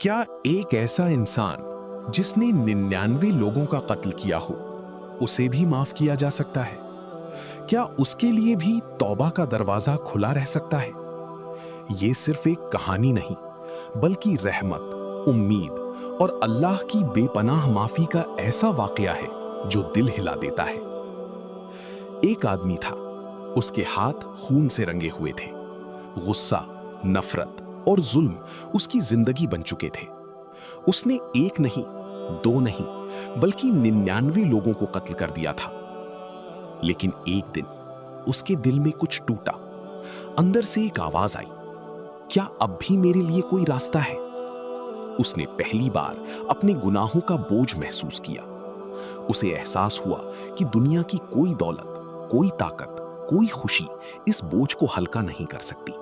क्या एक ऐसा इंसान जिसने 99 लोगों का कत्ल किया हो, उसे भी माफ किया जा सकता है? क्या उसके लिए भी तौबा का दरवाजा खुला रह सकता है? ये सिर्फ एक कहानी नहीं, बल्कि रहमत, उम्मीद और अल्लाह की बेपनाह माफी का ऐसा वाकया है जो दिल हिला देता है। एक आदमी था, उसके हाथ खून से रंगे हुए थे। गुस्सा, नफरत और जुल्म उसकी जिंदगी बन चुके थे। उसने एक नहीं, दो नहीं, बल्कि 99 लोगों को कत्ल कर दिया था। लेकिन एक दिन उसके दिल में कुछ टूटा। अंदर से एक आवाज आई, क्या अब भी मेरे लिए कोई रास्ता है? उसने पहली बार अपने गुनाहों का बोझ महसूस किया। उसे एहसास हुआ कि दुनिया की कोई दौलत, कोई ताकत, कोई खुशी इस बोझ को हल्का नहीं कर सकती।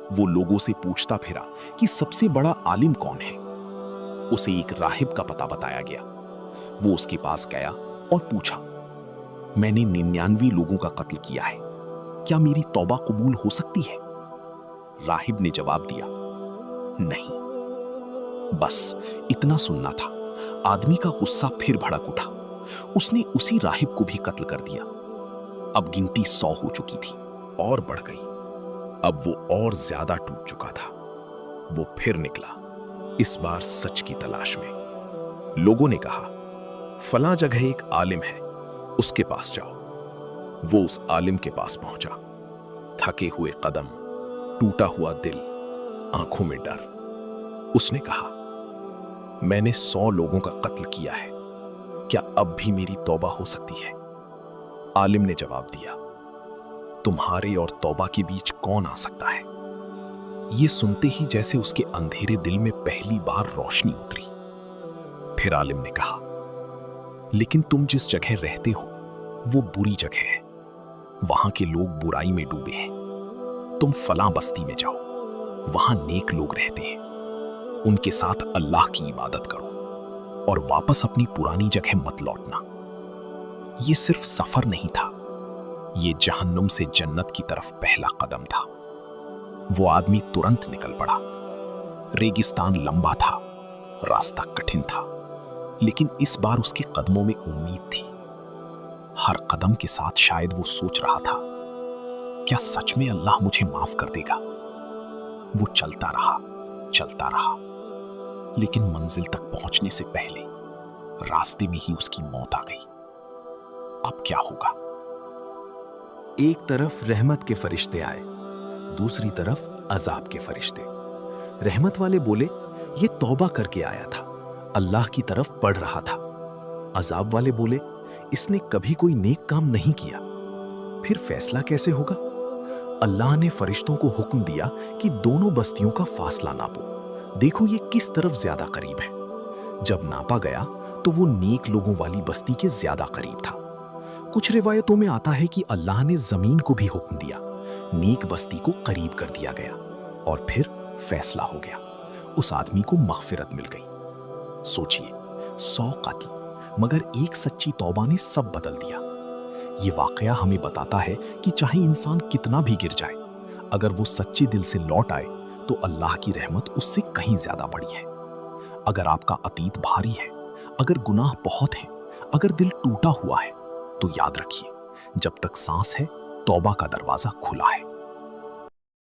वो लोगों से पूछता फिरा कि सबसे बड़ा आलिम कौन है। उसे एक राहिब का पता बताया गया। वो उसके पास गया और पूछा, मैंने 99 लोगों का कत्ल किया है, क्या मेरी तौबा कबूल हो सकती है? राहिब ने जवाब दिया, नहीं। बस इतना सुनना था, आदमी का गुस्सा फिर भड़क उठा। उसने उसी राहिब को भी कत्ल कर दिया। अब गिनती 100 हो चुकी थी और बढ़ गई। अब वो और ज्यादा टूट चुका था। वो फिर निकला, इस बार सच की तलाश में। लोगों ने कहा, फलां जगह एक आलिम है, उसके पास जाओ। वो उस आलिम के पास पहुंचा। थके हुए कदम, टूटा हुआ दिल, आंखों में डर। उसने कहा, मैंने 100 लोगों का कत्ल किया है, क्या अब भी मेरी तौबा हो सकती है? आलिम ने जवाब दिया, तुम्हारे और तौबा के बीच कौन आ सकता है? ये सुनते ही जैसे उसके अंधेरे दिल में पहली बार रोशनी उतरी। फिर आलिम ने कहा, लेकिन तुम जिस जगह रहते हो वो बुरी जगह है, वहां के लोग बुराई में डूबे हैं। तुम फलां बस्ती में जाओ, वहां नेक लोग रहते हैं, उनके साथ अल्लाह की इबादत करो और वापस अपनी पुरानी जगह मत लौटना। ये सिर्फ सफर नहीं था, ये जहन्नुम से जन्नत की तरफ पहला कदम था। वो आदमी तुरंत निकल पड़ा। रेगिस्तान लंबा था, रास्ता कठिन था, लेकिन इस बार उसके कदमों में उम्मीद थी। हर कदम के साथ शायद वो सोच रहा था, क्या सच में अल्लाह मुझे माफ कर देगा? वो चलता रहा, लेकिन मंजिल तक पहुंचने से पहले रास्ते में ही उसकी मौत आ गई। अब क्या होगा? एक तरफ रहमत के फरिश्ते आए, दूसरी तरफ अजाब के फरिश्ते। रहमत वाले बोले, ये तौबा करके आया था, अल्लाह की तरफ पढ़ रहा था। अजाब वाले बोले, इसने कभी कोई नेक काम नहीं किया। फिर फैसला कैसे होगा? अल्लाह ने फरिश्तों को हुक्म दिया कि दोनों बस्तियों का फासला नापो, देखो ये किस तरफ ज्यादा करीब है। जब नापा गया तो वो नेक लोगों वाली बस्ती के ज्यादा करीब था। कुछ रिवायतों में आता है कि अल्लाह ने जमीन को भी हुक्म दिया, नेक बस्ती को करीब कर दिया गया और फिर फैसला हो गया। उस आदमी को मग़फ़िरत मिल गई। सोचिए, 100 कत्ल, मगर एक सच्ची तौबा ने सब बदल दिया। ये वाकया हमें बताता है कि चाहे इंसान कितना भी गिर जाए, अगर वो सच्चे दिल से लौट आए तो अल्लाह की रहमत उससे कहीं ज्यादा बड़ी है। अगर आपका अतीत भारी है, अगर गुनाह बहुत है, अगर दिल टूटा हुआ है, तो याद रखिए, जब तक सांस है तौबा का दरवाजा खुला है।